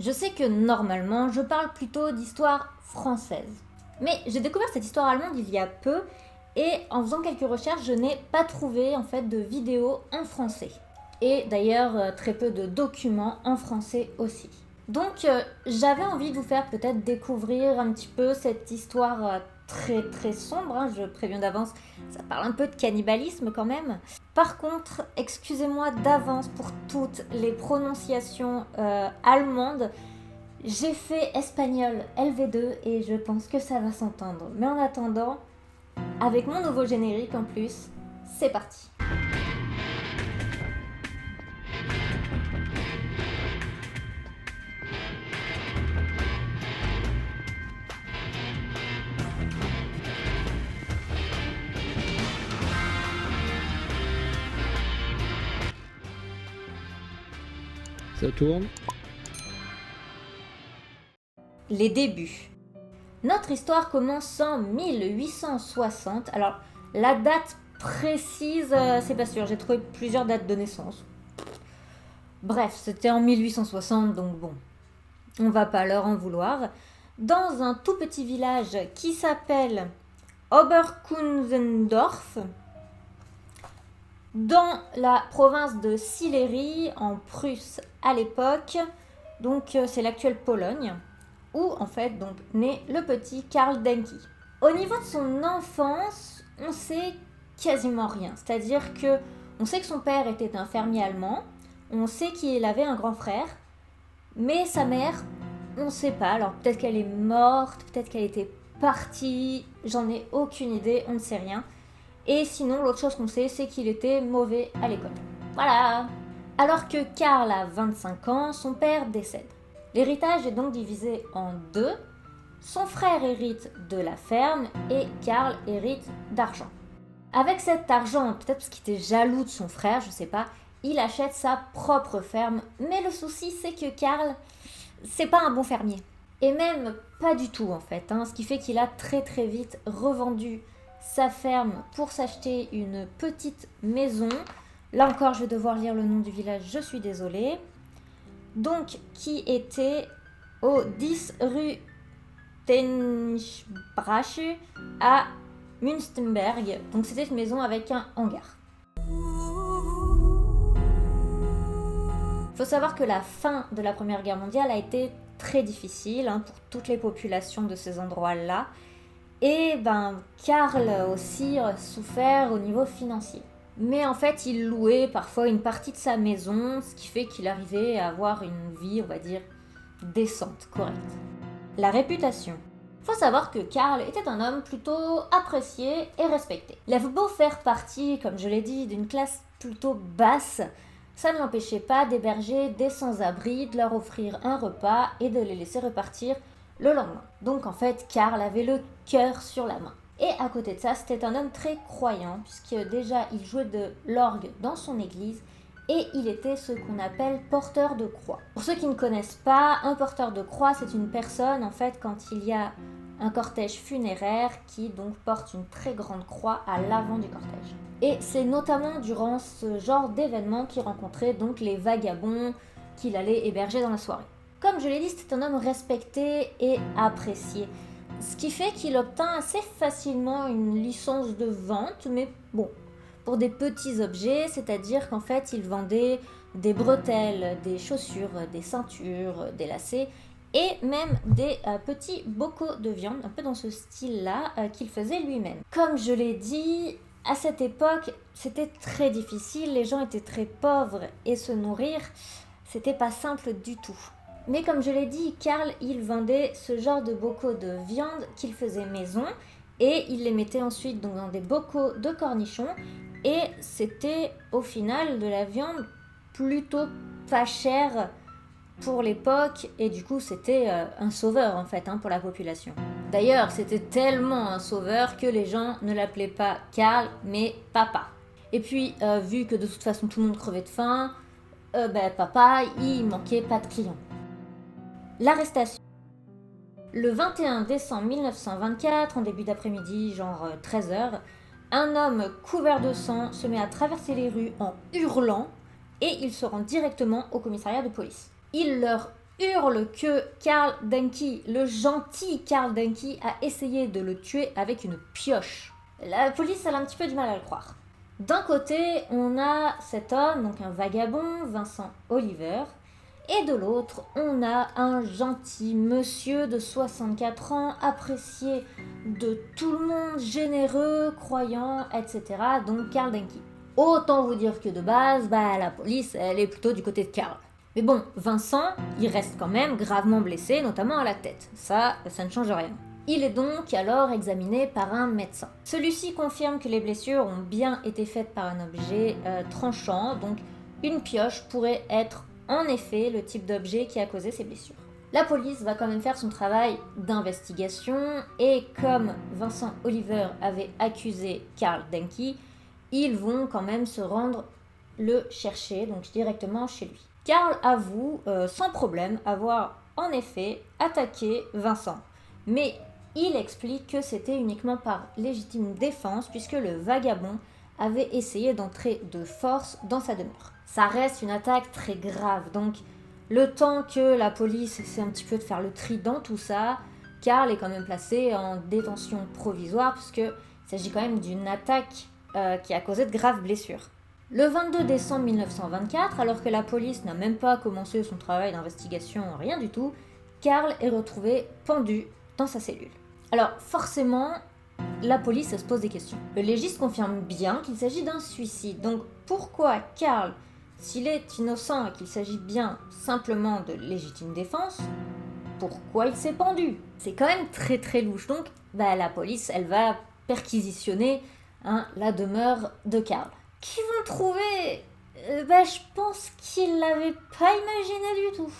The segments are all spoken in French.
Je sais que normalement, je parle plutôt d'histoire française. Mais j'ai découvert cette histoire allemande il y a peu et en faisant quelques recherches, je n'ai pas trouvé en fait de vidéos en français. Et d'ailleurs, très peu de documents en français aussi. Donc j'avais envie de vous faire peut-être découvrir un petit peu cette histoire très très sombre, hein, je préviens d'avance, ça parle un peu de cannibalisme quand même. Par contre, excusez-moi d'avance pour toutes les prononciations allemandes. J'ai fait espagnol LV2 et je pense que ça va s'entendre. Mais en attendant, avec mon nouveau générique en plus, c'est parti. Ça tourne. Les débuts. Notre histoire commence en 1860. Alors, la date précise, c'est pas sûr, j'ai trouvé plusieurs dates de naissance. Bref, c'était en 1860, donc bon, on va pas leur en vouloir. Dans un tout petit village qui s'appelle Oberkunzendorf, dans la province de Sillery, en Prusse à l'époque, donc c'est l'actuelle Pologne, où en fait donc naît le petit Karl Denke. Au niveau de son enfance, on sait quasiment rien. C'est-à-dire que on sait que son père était un fermier allemand, on sait qu'il avait un grand frère, mais sa mère, on ne sait pas. Alors peut-être qu'elle est morte, peut-être qu'elle était partie, j'en ai aucune idée, on ne sait rien. Et sinon, l'autre chose qu'on sait, c'est qu'il était mauvais à l'école. Voilà. Alors que Karl a 25 ans, son père décède. L'héritage est donc divisé en deux. Son frère hérite de la ferme et Karl hérite d'argent. Avec cet argent, peut-être parce qu'il était jaloux de son frère, je sais pas, il achète sa propre ferme. Mais le souci, c'est que Karl, c'est pas un bon fermier. Et même pas du tout en fait, hein, ce qui fait qu'il a très très vite revendu sa ferme pour s'acheter une petite maison. Là encore, je vais devoir lire le nom du village, je suis désolée. Donc, qui était au 10 rue Tenchbrache à Münstenberg. Donc, c'était une maison avec un hangar. Il faut savoir que la fin de la Première Guerre mondiale a été très difficile pour toutes les populations de ces endroits-là. Et Karl aussi a souffert au niveau financier. Mais en fait, il louait parfois une partie de sa maison, ce qui fait qu'il arrivait à avoir une vie, on va dire, décente, correcte. La réputation. Il faut savoir que Karl était un homme plutôt apprécié et respecté. Il avait beau faire partie, comme je l'ai dit, d'une classe plutôt basse, ça ne l'empêchait pas d'héberger des sans-abri, de leur offrir un repas et de les laisser repartir le lendemain. Donc en fait, Karl avait le cœur sur la main. Et à côté de ça, c'était un homme très croyant, puisque déjà il jouait de l'orgue dans son église, et il était ce qu'on appelle porteur de croix. Pour ceux qui ne connaissent pas, un porteur de croix, c'est une personne, en fait, quand il y a un cortège funéraire qui donc porte une très grande croix à l'avant du cortège. Et c'est notamment durant ce genre d'événement qu'il rencontrait donc les vagabonds qu'il allait héberger dans la soirée. Comme je l'ai dit, c'était un homme respecté et apprécié. Ce qui fait qu'il obtint assez facilement une licence de vente, mais bon, pour des petits objets, c'est-à-dire qu'en fait, il vendait des bretelles, des chaussures, des ceintures, des lacets, et même des petits bocaux de viande, un peu dans ce style-là, qu'il faisait lui-même. Comme je l'ai dit, à cette époque, c'était très difficile, les gens étaient très pauvres, et se nourrir, c'était pas simple du tout. Mais comme je l'ai dit, Karl, il vendait ce genre de bocaux de viande qu'il faisait maison et il les mettait ensuite donc dans des bocaux de cornichons et c'était au final de la viande plutôt pas chère pour l'époque et du coup c'était un sauveur en fait pour la population. D'ailleurs, c'était tellement un sauveur que les gens ne l'appelaient pas Karl mais Papa. Et puis, vu que de toute façon tout le monde crevait de faim, Papa, il manquait pas de clients. L'arrestation. Le 21 décembre 1924, en début d'après-midi, genre 13h, un homme couvert de sang se met à traverser les rues en hurlant et il se rend directement au commissariat de police. Il leur hurle que Karl Denke, le gentil Karl Denke, a essayé de le tuer avec une pioche. La police elle a un petit peu du mal à le croire. D'un côté, on a cet homme, donc un vagabond, Vincent Oliver, et de l'autre, on a un gentil monsieur de 64 ans, apprécié de tout le monde, généreux, croyant, etc., donc Karl Denke. Autant vous dire que de base, la police, elle est plutôt du côté de Karl. Mais bon, Vincent, il reste quand même gravement blessé, notamment à la tête. Ça ne change rien. Il est donc alors examiné par un médecin. Celui-ci confirme que les blessures ont bien été faites par un objet tranchant, donc une pioche pourrait être en effet le type d'objet qui a causé ces blessures. La police va quand même faire son travail d'investigation et comme Vincent Oliver avait accusé Karl Denke, ils vont quand même se rendre le chercher, donc directement chez lui. Karl avoue sans problème avoir en effet attaqué Vincent, mais il explique que c'était uniquement par légitime défense puisque le vagabond avait essayé d'entrer de force dans sa demeure. Ça reste une attaque très grave, donc le temps que la police essaie un petit peu de faire le tri dans tout ça, Karl est quand même placé en détention provisoire puisqu'il s'agit quand même d'une attaque qui a causé de graves blessures. Le 22 décembre 1924, alors que la police n'a même pas commencé son travail d'investigation, rien du tout, Karl est retrouvé pendu dans sa cellule. Alors forcément, la police se pose des questions. Le légiste confirme bien qu'il s'agit d'un suicide, donc pourquoi Karl, s'il est innocent et qu'il s'agit bien simplement de légitime défense, pourquoi il s'est pendu? C'est quand même très très louche, donc la police elle va perquisitionner la demeure de Karl. Qui vont trouver je pense qu'ils l'avaient pas imaginé du tout.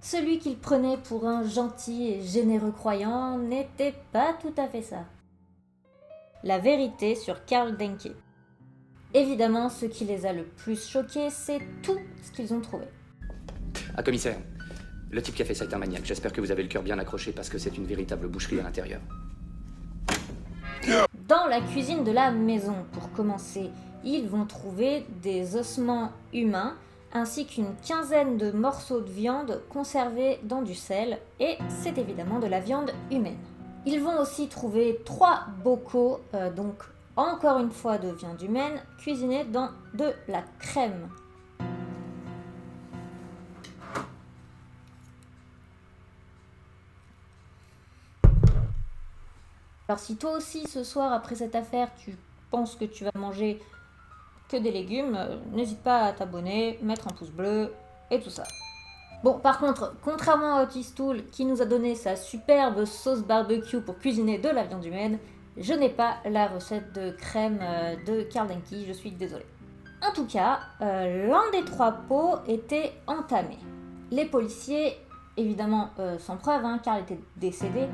Celui qu'il prenait pour un gentil et généreux croyant n'était pas tout à fait ça. La vérité sur Karl Denke. Évidemment, ce qui les a le plus choqués, c'est tout ce qu'ils ont trouvé. Ah, commissaire, le type qui a fait ça est un maniaque. J'espère que vous avez le cœur bien accroché parce que c'est une véritable boucherie à l'intérieur. Dans la cuisine de la maison, pour commencer, ils vont trouver des ossements humains ainsi qu'une quinzaine de morceaux de viande conservés dans du sel, et c'est évidemment de la viande humaine. Ils vont aussi trouver 3 bocaux, donc encore une fois de viande humaine, cuisinés dans de la crème. Alors si toi aussi ce soir après cette affaire tu penses que tu vas manger que des légumes, n'hésite pas à t'abonner, mettre un pouce bleu et tout ça. Bon, par contre, contrairement à Otis Toole qui nous a donné sa superbe sauce barbecue pour cuisiner de la viande humaine, je n'ai pas la recette de crème de Karl Denke, je suis désolée. En tout cas, l'un des 3 pots était entamé. Les policiers, évidemment sans preuve, Karl était décédé,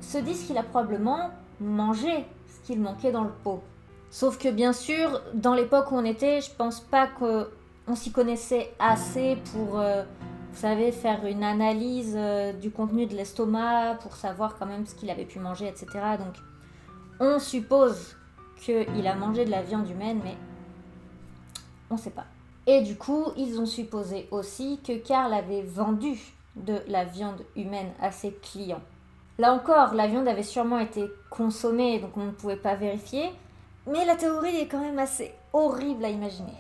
se disent qu'il a probablement mangé ce qu'il manquait dans le pot. Sauf que bien sûr, dans l'époque où on était, je pense pas qu'on s'y connaissait assez pour, vous savez, faire une analyse du contenu de l'estomac, pour savoir quand même ce qu'il avait pu manger, etc. Donc, on suppose qu'il a mangé de la viande humaine, mais on sait pas. Et du coup, ils ont supposé aussi que Karl avait vendu de la viande humaine à ses clients. Là encore, la viande avait sûrement été consommée, donc on ne pouvait pas vérifier, mais la théorie est quand même assez horrible à imaginer.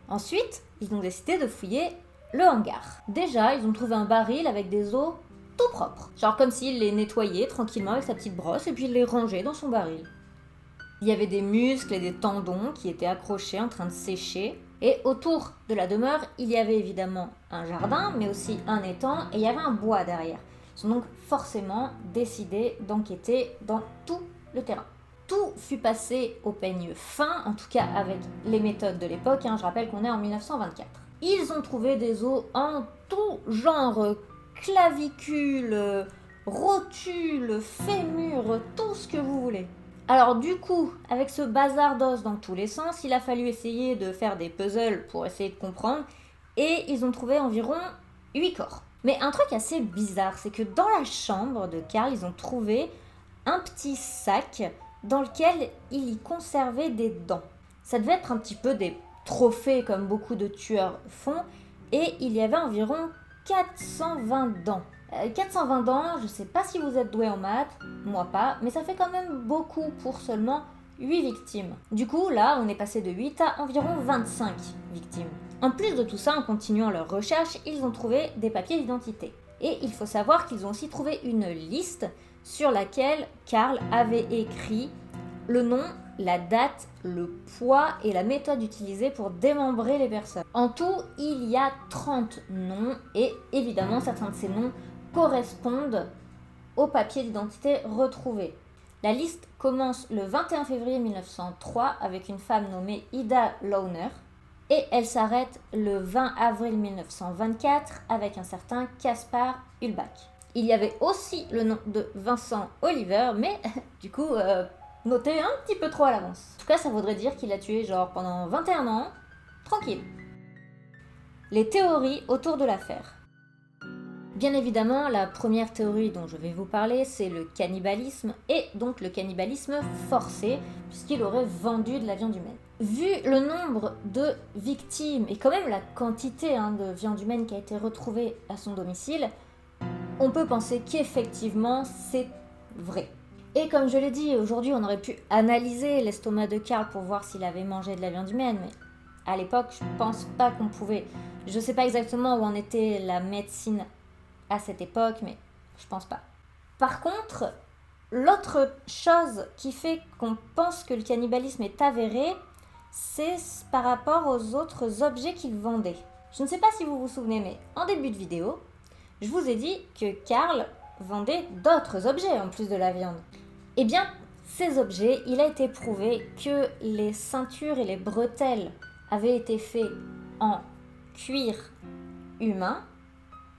Ensuite, ils ont décidé de fouiller le hangar. Déjà, ils ont trouvé un baril avec des os tout propres. Genre comme s'il les nettoyait tranquillement avec sa petite brosse et puis il les rangeait dans son baril. Il y avait des muscles et des tendons qui étaient accrochés en train de sécher. Et autour de la demeure, il y avait évidemment un jardin, mais aussi un étang, et il y avait un bois derrière. Ils ont donc forcément décidé d'enquêter dans tout le terrain. Tout fut passé au peigne fin, en tout cas avec les méthodes de l'époque, je rappelle qu'on est en 1924. Ils ont trouvé des os en tout genre, clavicules, rotules, fémurs, tout ce que vous voulez. Alors du coup, avec ce bazar d'os dans tous les sens, il a fallu essayer de faire des puzzles pour essayer de comprendre, et ils ont trouvé environ 8 corps. Mais un truc assez bizarre, c'est que dans la chambre de Karl, ils ont trouvé un petit sac dans lequel il y conservait des dents. Ça devait être un petit peu des trophées comme beaucoup de tueurs font, et il y avait environ 420 dents. 420 dents, je sais pas si vous êtes doué en maths, moi pas, mais ça fait quand même beaucoup pour seulement 8 victimes. Du coup, là, on est passé de 8 à environ 25 victimes. En plus de tout ça, en continuant leur recherche, ils ont trouvé des papiers d'identité. Et il faut savoir qu'ils ont aussi trouvé une liste sur laquelle Karl avait écrit le nom, la date, le poids et la méthode utilisée pour démembrer les personnes. En tout, il y a 30 noms et évidemment, certains de ces noms correspondent aux papiers d'identité retrouvés. La liste commence le 21 février 1903 avec une femme nommée Ida Launer et elle s'arrête le 20 avril 1924 avec un certain Caspar Hulbach. Il y avait aussi le nom de Vincent Oliver, mais du coup, noté un petit peu trop à l'avance. En tout cas, ça voudrait dire qu'il a tué genre pendant 21 ans, tranquille. Les théories autour de l'affaire. Bien évidemment, la première théorie dont je vais vous parler, c'est le cannibalisme, et donc le cannibalisme forcé, puisqu'il aurait vendu de la viande humaine. Vu le nombre de victimes, et quand même la quantité de viande humaine qui a été retrouvée à son domicile, on peut penser qu'effectivement c'est vrai. Et comme je l'ai dit, aujourd'hui on aurait pu analyser l'estomac de Karl pour voir s'il avait mangé de la viande humaine, mais à l'époque je pense pas qu'on pouvait. Je sais pas exactement où en était la médecine à cette époque, mais je pense pas. Par contre, l'autre chose qui fait qu'on pense que le cannibalisme est avéré, c'est par rapport aux autres objets qu'il vendait. Je ne sais pas si vous vous souvenez, mais en début de vidéo, je vous ai dit que Karl vendait d'autres objets en plus de la viande. Eh bien, ces objets, il a été prouvé que les ceintures et les bretelles avaient été faits en cuir humain.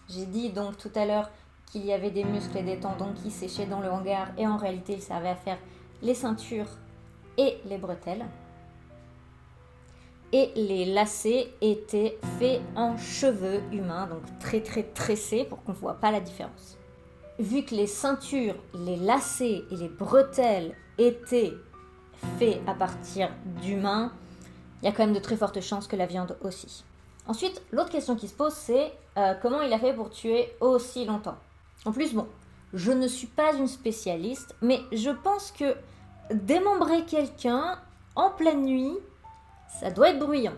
J'ai dit donc tout à l'heure qu'il y avait des muscles et des tendons qui séchaient dans le hangar et en réalité ils servaient à faire les ceintures et les bretelles. Et les lacets étaient faits en cheveux humains, donc très tressés pour qu'on ne voit pas la différence. Vu que les ceintures, les lacets et les bretelles étaient faits à partir d'humains, il y a quand même de très fortes chances que la viande aussi. Ensuite, l'autre question qui se pose, c'est comment il a fait pour tuer aussi longtemps. En plus, bon, je ne suis pas une spécialiste, mais je pense que démembrer quelqu'un en pleine nuit, ça doit être bruyant.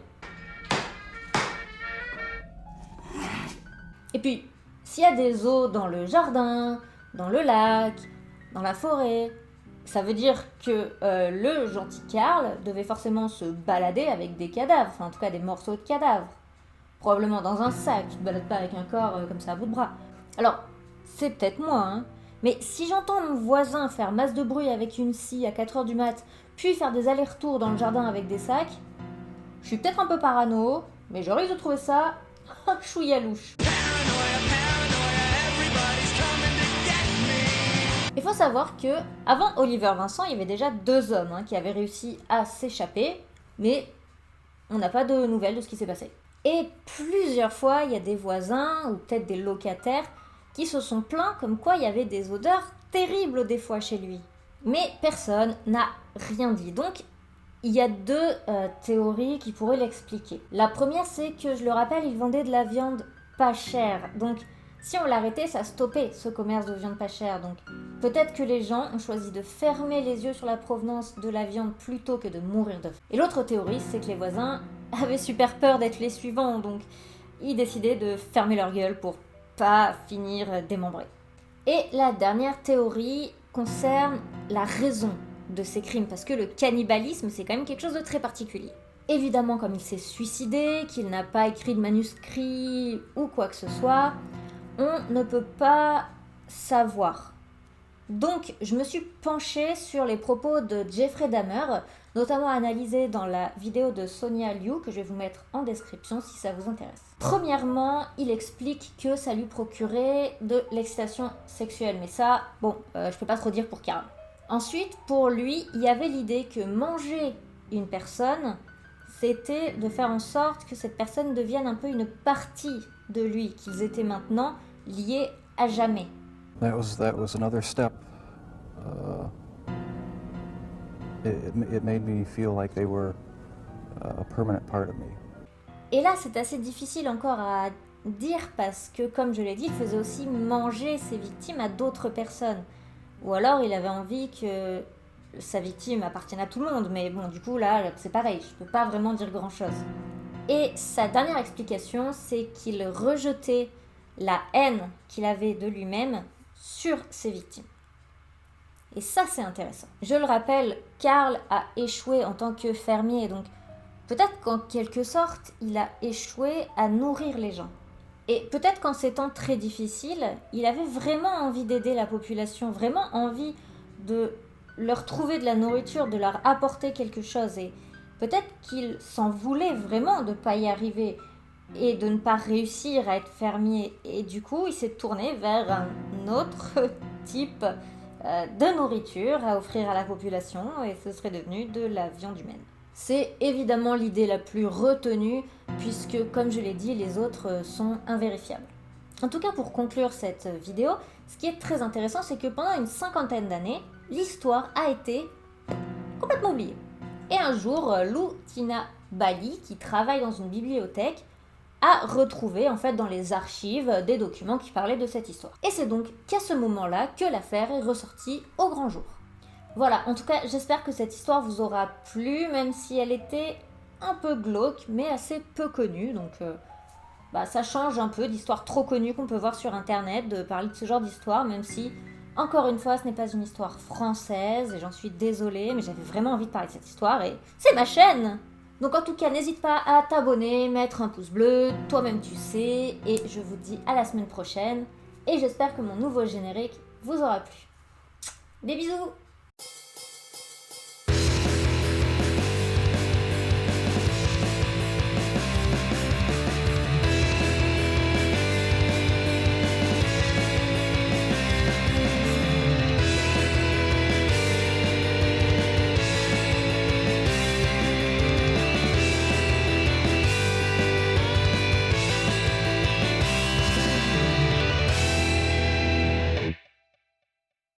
Et puis, s'il y a des os dans le jardin, dans le lac, dans la forêt, ça veut dire que le gentil Karl devait forcément se balader avec des cadavres, enfin en tout cas des morceaux de cadavres. Probablement dans un sac, tu te balades pas avec un corps comme ça à bout de bras. Alors, c'est peut-être moi, mais si j'entends mon voisin faire masse de bruit avec une scie à 4h du mat, puis faire des allers-retours dans le jardin avec des sacs, je suis peut-être un peu parano, mais je risque de trouver ça chouïa louche. Il faut savoir que avant Oliver Vincent, il y avait déjà 2 hommes qui avaient réussi à s'échapper, mais on n'a pas de nouvelles de ce qui s'est passé. Et plusieurs fois, il y a des voisins ou peut-être des locataires qui se sont plaints comme quoi il y avait des odeurs terribles des fois chez lui. Mais personne n'a rien dit. Donc, il y a 2 théories qui pourraient l'expliquer. La première, c'est que, je le rappelle, il vendait de la viande pas chère. Donc, si on l'arrêtait, ça stoppait ce commerce de viande pas chère. Donc, peut-être que les gens ont choisi de fermer les yeux sur la provenance de la viande plutôt que de mourir de faim. Et l'autre théorie, c'est que les voisins avaient super peur d'être les suivants. Donc, ils décidaient de fermer leur gueule pour pas finir démembrés. Et la dernière théorie concerne la raison de ces crimes, parce que le cannibalisme, c'est quand même quelque chose de très particulier. Évidemment, comme il s'est suicidé, qu'il n'a pas écrit de manuscrit ou quoi que ce soit, on ne peut pas savoir. Donc, je me suis penchée sur les propos de Jeffrey Dahmer, notamment analysés dans la vidéo de Sonia Liu, que je vais vous mettre en description si ça vous intéresse. Premièrement, il explique que ça lui procurait de l'excitation sexuelle, mais ça, bon, je peux pas trop dire pour Karl. Ensuite, pour lui, il y avait l'idée que manger une personne, c'était de faire en sorte que cette personne devienne un peu une partie de lui, qu'ils étaient maintenant liés à jamais. That was another step. It made me feel like they were a permanent part of me. Et là, c'est assez difficile encore à dire parce que, comme je l'ai dit, il faisait aussi manger ses victimes à d'autres personnes. Ou alors il avait envie que sa victime appartienne à tout le monde, mais bon, du coup là, c'est pareil, je peux pas vraiment dire grand-chose. Et sa dernière explication, c'est qu'il rejetait la haine qu'il avait de lui-même sur ses victimes. Et ça, c'est intéressant. Je le rappelle, Karl a échoué en tant que fermier, donc peut-être qu'en quelque sorte, il a échoué à nourrir les gens. Et peut-être qu'en ces temps très difficiles, il avait vraiment envie d'aider la population, vraiment envie de leur trouver de la nourriture, de leur apporter quelque chose. Et peut-être qu'il s'en voulait vraiment de ne pas y arriver et de ne pas réussir à être fermier. Et du coup, il s'est tourné vers un autre type de nourriture à offrir à la population et ce serait devenu de la viande humaine. C'est évidemment l'idée la plus retenue puisque, comme je l'ai dit, les autres sont invérifiables. En tout cas, pour conclure cette vidéo, ce qui est très intéressant, c'est que pendant une 50aine d'années, l'histoire a été complètement oubliée. Et un jour, Lou Tina Bali, qui travaille dans une bibliothèque, a retrouvé en fait dans les archives des documents qui parlaient de cette histoire. Et c'est donc qu'à ce moment-là que l'affaire est ressortie au grand jour. Voilà, en tout cas, j'espère que cette histoire vous aura plu, même si elle était un peu glauque, mais assez peu connue. Donc, ça change un peu d'histoires trop connues qu'on peut voir sur Internet, de parler de ce genre d'histoire, même si, encore une fois, ce n'est pas une histoire française, et j'en suis désolée, mais j'avais vraiment envie de parler de cette histoire, et c'est ma chaîne! Donc en tout cas, n'hésite pas à t'abonner, mettre un pouce bleu, toi-même tu sais, et je vous dis à la semaine prochaine, et j'espère que mon nouveau générique vous aura plu. Des bisous!